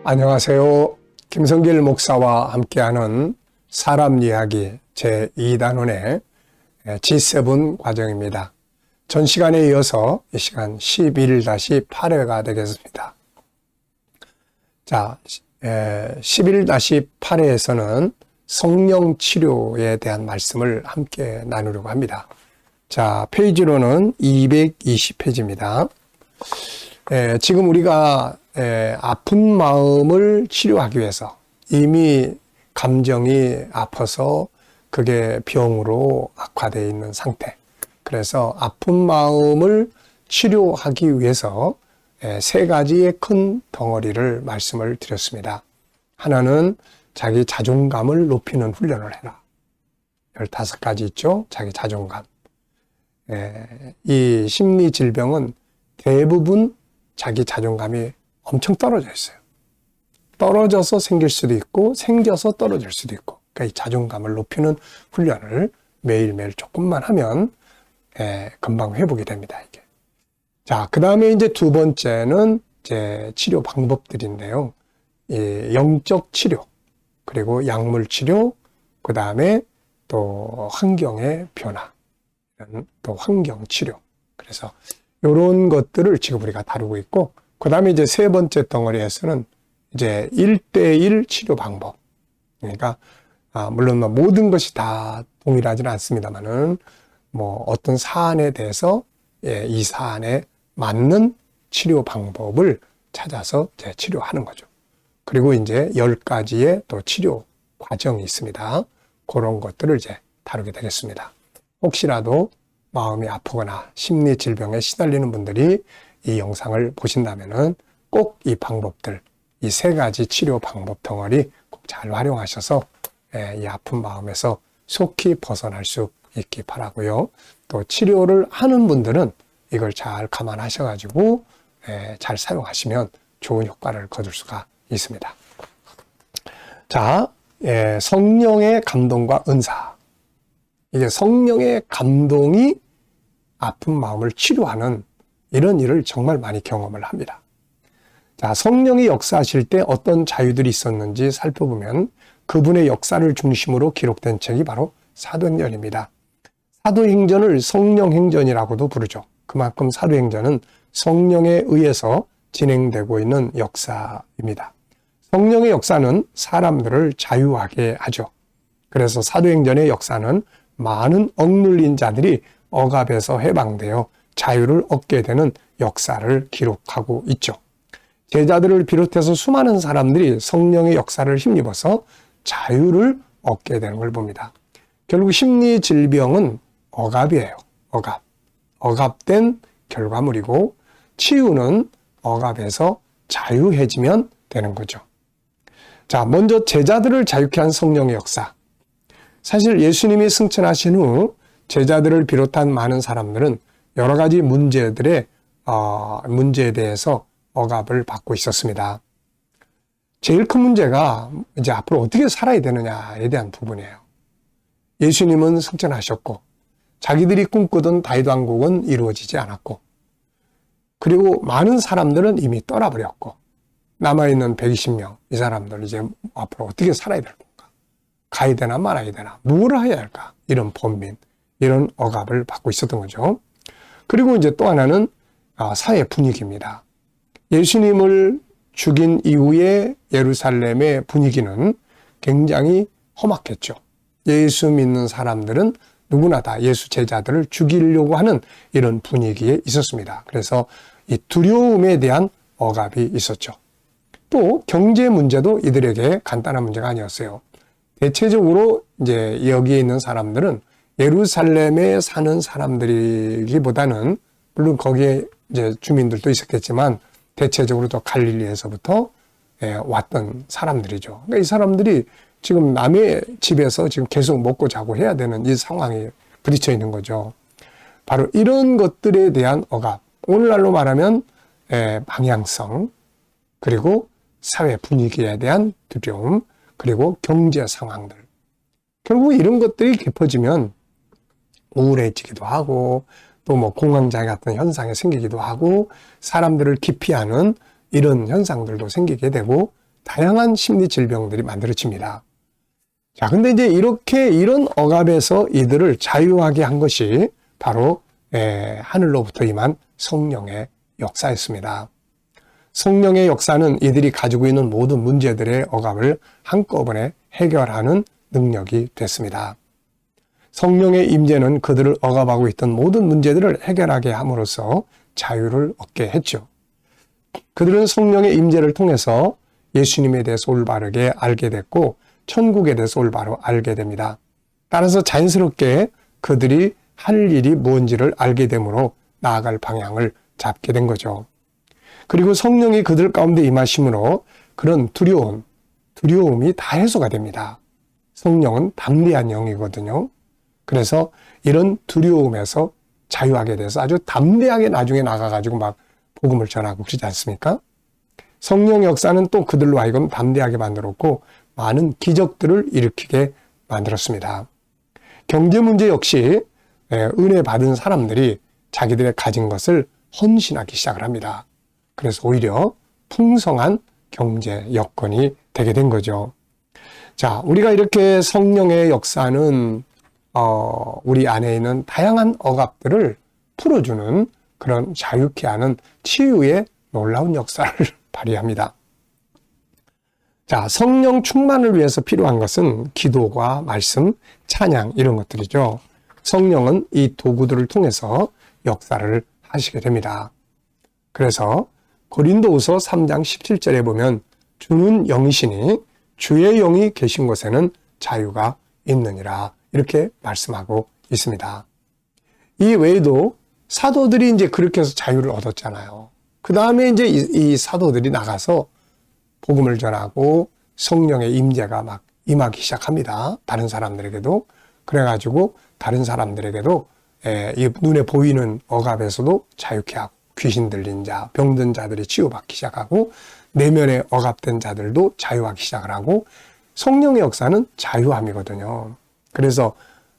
안녕하세요. 김성길 목사와 함께하는 사람 이야기 제2단원의 G7 과정입니다. 전 시간에 이어서 이 시간 11-8회가 되겠습니다. 자, 11-8회에서는 성령 치료에 대한 말씀을 함께 나누려고 합니다. 자, 페이지로는 220페이지입니다. 지금 우리가 아픈 마음을 치료하기 위해서 이미 감정이 아파서 그게 병으로 악화되어 있는 상태. 그래서 아픈 마음을 치료하기 위해서 세 가지의 큰 덩어리를 말씀을 드렸습니다. 하나는 자기 자존감을 높이는 훈련을 해라. 15가지 있죠? 자기 자존감. 이 심리 질병은 대부분 자기 자존감이 엄청 떨어져 있어요. 떨어져서 생길 수도 있고 생겨서 떨어질 수도 있고, 그러니까 이 자존감을 높이는 훈련을 매일매일 조금만 하면 금방 회복이 됩니다. 이게. 자, 그 다음에 이제 두 번째는 이제 치료 방법들인데요. 영적 치료, 그리고 약물 치료, 그 다음에 또 환경의 변화, 또 환경 치료. 그래서 이런 것들을 지금 우리가 다루고 있고, 그 다음에 이제 세 번째 덩어리에서는 이제 1:1 치료 방법. 그러니까, 물론 모든 것이 다 동일하지는 않습니다만은, 어떤 사안에 대해서, 이 사안에 맞는 치료 방법을 찾아서 이제 치료하는 거죠. 그리고 이제 10가지의 또 치료 과정이 있습니다. 그런 것들을 이제 다루게 되겠습니다. 혹시라도 마음이 아프거나 심리 질병에 시달리는 분들이 이 영상을 보신다면은 꼭 이 방법들, 이 세 가지 치료 방법 덩어리 꼭 잘 활용하셔서 이 아픈 마음에서 속히 벗어날 수 있기 바라고요. 또 치료를 하는 분들은 이걸 잘 감안하셔가지고 잘 사용하시면 좋은 효과를 거둘 수가 있습니다. 자, 성령의 감동과 은사. 이게 성령의 감동이 아픈 마음을 치료하는 이런 일을 정말 많이 경험을 합니다. 자, 성령이 역사하실 때 어떤 자유들이 있었는지 살펴보면 그분의 역사를 중심으로 기록된 책이 바로 사도행전입니다. 사도행전을 성령행전이라고도 부르죠. 그만큼 사도행전은 성령에 의해서 진행되고 있는 역사입니다. 성령의 역사는 사람들을 자유하게 하죠. 그래서 사도행전의 역사는 많은 억눌린 자들이 억압에서 해방되어 자유를 얻게 되는 역사를 기록하고 있죠. 제자들을 비롯해서 수많은 사람들이 성령의 역사를 힘입어서 자유를 얻게 되는 걸 봅니다. 결국 심리 질병은 억압이에요. 억압. 억압된 결과물이고 치유는 억압에서 자유해지면 되는 거죠. 자, 먼저 제자들을 자유케 한 성령의 역사. 사실 예수님이 승천하신 후 제자들을 비롯한 많은 사람들은 여러 가지 문제에 대해서 억압을 받고 있었습니다. 제일 큰 문제가 이제 앞으로 어떻게 살아야 되느냐에 대한 부분이에요. 예수님은 승천하셨고 자기들이 꿈꾸던 다윗 왕국은 이루어지지 않았고, 그리고 많은 사람들은 이미 떠나버렸고 남아있는 120명, 이 사람들 이제 앞으로 어떻게 살아야 될 건가? 가야 되나 말아야 되나? 무엇을 해야 할까? 이런 번민, 이런 억압을 받고 있었던 거죠. 그리고 이제 또 하나는 사회 분위기입니다. 예수님을 죽인 이후에 예루살렘의 분위기는 굉장히 험악했죠. 예수 믿는 사람들은 누구나 다 예수 제자들을 죽이려고 하는 이런 분위기에 있었습니다. 그래서 이 두려움에 대한 억압이 있었죠. 또 경제 문제도 이들에게 간단한 문제가 아니었어요. 대체적으로 이제 여기에 있는 사람들은 예루살렘에 사는 사람들이기보다는, 물론 거기에 이제 주민들도 있었겠지만 대체적으로 또 갈릴리에서부터 왔던 사람들이죠. 그러니까 이 사람들이 지금 남의 집에서 지금 계속 먹고 자고 해야 되는 이 상황에 부딪혀 있는 거죠. 바로 이런 것들에 대한 억압, 오늘날로 말하면 방향성, 그리고 사회 분위기에 대한 두려움, 그리고 경제 상황들. 결국 이런 것들이 깊어지면 우울해지기도 하고 또 공황장애 같은 현상이 생기기도 하고 사람들을 기피하는 이런 현상들도 생기게 되고 다양한 심리 질병들이 만들어집니다. 자, 근데 이제 이런 억압에서 이들을 자유하게 한 것이 바로 하늘로부터 임한 성령의 역사였습니다. 성령의 역사는 이들이 가지고 있는 모든 문제들의 억압을 한꺼번에 해결하는 능력이 됐습니다. 성령의 임재는 그들을 억압하고 있던 모든 문제들을 해결하게 함으로써 자유를 얻게 했죠. 그들은 성령의 임재를 통해서 예수님에 대해서 올바르게 알게 됐고 천국에 대해서 올바로 알게 됩니다. 따라서 자연스럽게 그들이 할 일이 무엇인지를 알게 되므로 나아갈 방향을 잡게 된 거죠. 그리고 성령이 그들 가운데 임하심으로 그런 두려움이 다 해소가 됩니다. 성령은 담대한 영이거든요. 그래서 이런 두려움에서 자유하게 돼서 아주 담대하게 나중에 나가가지고 막 복음을 전하고 그러지 않습니까? 성령 역사는 또 그들로 하여금 담대하게 만들었고 많은 기적들을 일으키게 만들었습니다. 경제 문제 역시 은혜 받은 사람들이 자기들의 가진 것을 헌신하기 시작을 합니다. 그래서 오히려 풍성한 경제 여건이 되게 된 거죠. 자, 우리가 이렇게 성령의 역사는 우리 안에 있는 다양한 억압들을 풀어주는 그런 자유케 하는 치유의 놀라운 역사를 발휘합니다. 자, 성령 충만을 위해서 필요한 것은 기도와 말씀, 찬양 이런 것들이죠. 성령은 이 도구들을 통해서 역사를 하시게 됩니다. 그래서 고린도후서 3장 17절에 보면 주는 영이시니 주의 영이 계신 곳에는 자유가 있느니라 이렇게 말씀하고 있습니다. 이 외에도 사도들이 이제 그렇게 해서 자유를 얻었잖아요. 그 다음에 이제 이 사도들이 나가서 복음을 전하고 성령의 임재가 막 임하기 시작합니다. 다른 사람들에게도. 그래가지고 다른 사람들에게도 이 눈에 보이는 억압에서도 자유케 하고 귀신 들린 자, 병든 자들이 치유받기 시작하고 내면에 억압된 자들도 자유하기 시작을 하고 성령의 역사는 자유함이거든요. 그래서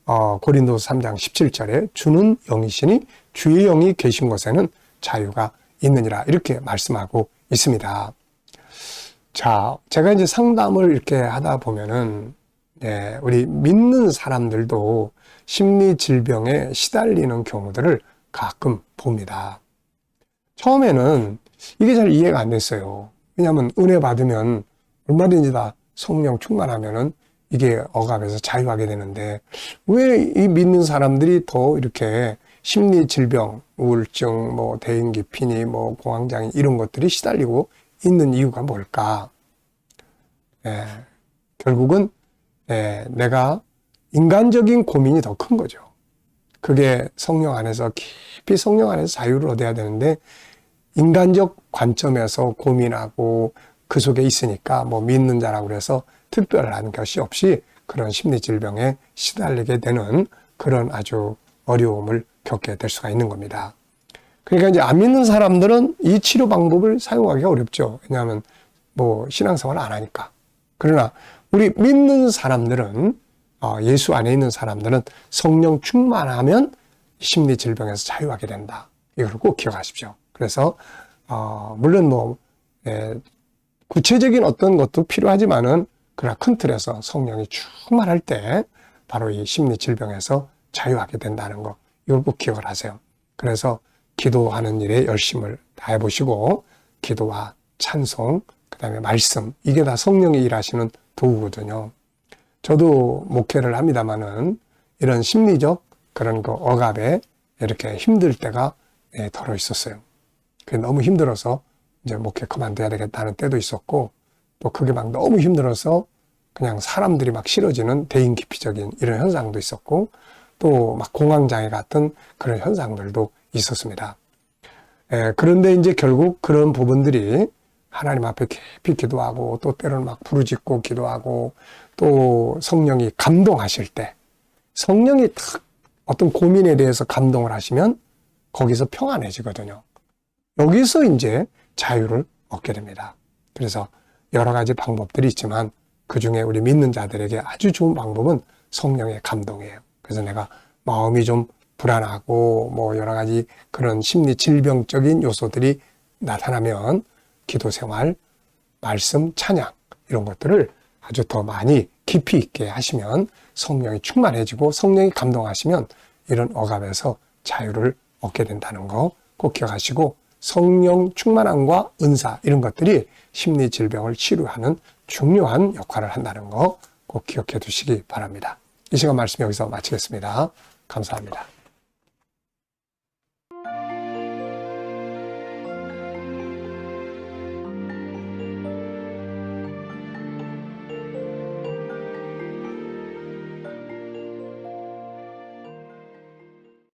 고린도서 3장 17절에 주는 영이시니 주의 영이 계신 곳에는 자유가 있느니라 이렇게 말씀하고 있습니다. 자, 제가 이제 상담을 이렇게 하다 보면은 우리 믿는 사람들도 심리 질병에 시달리는 경우들을 가끔 봅니다. 처음에는 이게 잘 이해가 안 됐어요. 왜냐하면 은혜 받으면 얼마든지 다 성령 충만하면은 이게 억압에서 자유하게 되는데 왜 이 믿는 사람들이 더 이렇게 심리 질병, 우울증, 뭐 대인기 피니, 뭐 공황장애 이런 것들이 시달리고 있는 이유가 뭘까? 결국은 내가 인간적인 고민이 더 큰 거죠. 그게 성령 안에서 깊이 성령 안에서 자유를 얻어야 되는데 인간적 관점에서 고민하고 그 속에 있으니까 뭐 믿는 자라고 그래서 특별한 것이 없이 그런 심리 질병에 시달리게 되는 그런 아주 어려움을 겪게 될 수가 있는 겁니다. 그러니까 이제 안 믿는 사람들은 이 치료 방법을 사용하기가 어렵죠. 왜냐하면 뭐 신앙생활을 안 하니까. 그러나 우리 믿는 사람들은 예수 안에 있는 사람들은 성령 충만하면 심리 질병에서 자유하게 된다. 이걸 꼭 기억하십시오. 그래서 물론 뭐 구체적인 어떤 것도 필요하지만은 그러나 큰 틀에서 성령이 충만할 때 바로 이 심리 질병에서 자유하게 된다는 거 이걸 꼭 기억을 하세요. 그래서 기도하는 일에 열심을 다해 보시고 기도와 찬송 그다음에 말씀 이게 다 성령이 일하시는 도구거든요. 저도 목회를 합니다마는 이런 심리적 그런 거 억압에 이렇게 힘들 때가 덜어 있었어요. 그게 너무 힘들어서 이제 목회 그만둬야 되겠다는 때도 있었고 또 그게 막 너무 힘들어서 그냥 사람들이 막 싫어지는 대인기피적인 이런 현상도 있었고 또 막 공황장애 같은 그런 현상들도 있었습니다. 그런데 이제 결국 그런 부분들이 하나님 앞에 깊이 기도하고 또 때로는 막 부르짖고 기도하고 또 성령이 감동하실 때 성령이 탁 어떤 고민에 대해서 감동을 하시면 거기서 평안해지거든요. 여기서 이제 자유를 얻게 됩니다. 그래서 여러 가지 방법들이 있지만 그중에 우리 믿는 자들에게 아주 좋은 방법은 성령의 감동이에요. 그래서 내가 마음이 좀 불안하고 뭐 여러 가지 그런 심리 질병적인 요소들이 나타나면 기도 생활, 말씀, 찬양 이런 것들을 아주 더 많이 깊이 있게 하시면 성령이 충만해지고 성령이 감동하시면 이런 억압에서 자유를 얻게 된다는 거 꼭 기억하시고, 성령 충만함과 은사 이런 것들이 심리 질병을 치료하는 중요한 역할을 한다는 거 꼭 기억해 두시기 바랍니다. 이 시간 말씀 여기서 마치겠습니다. 감사합니다.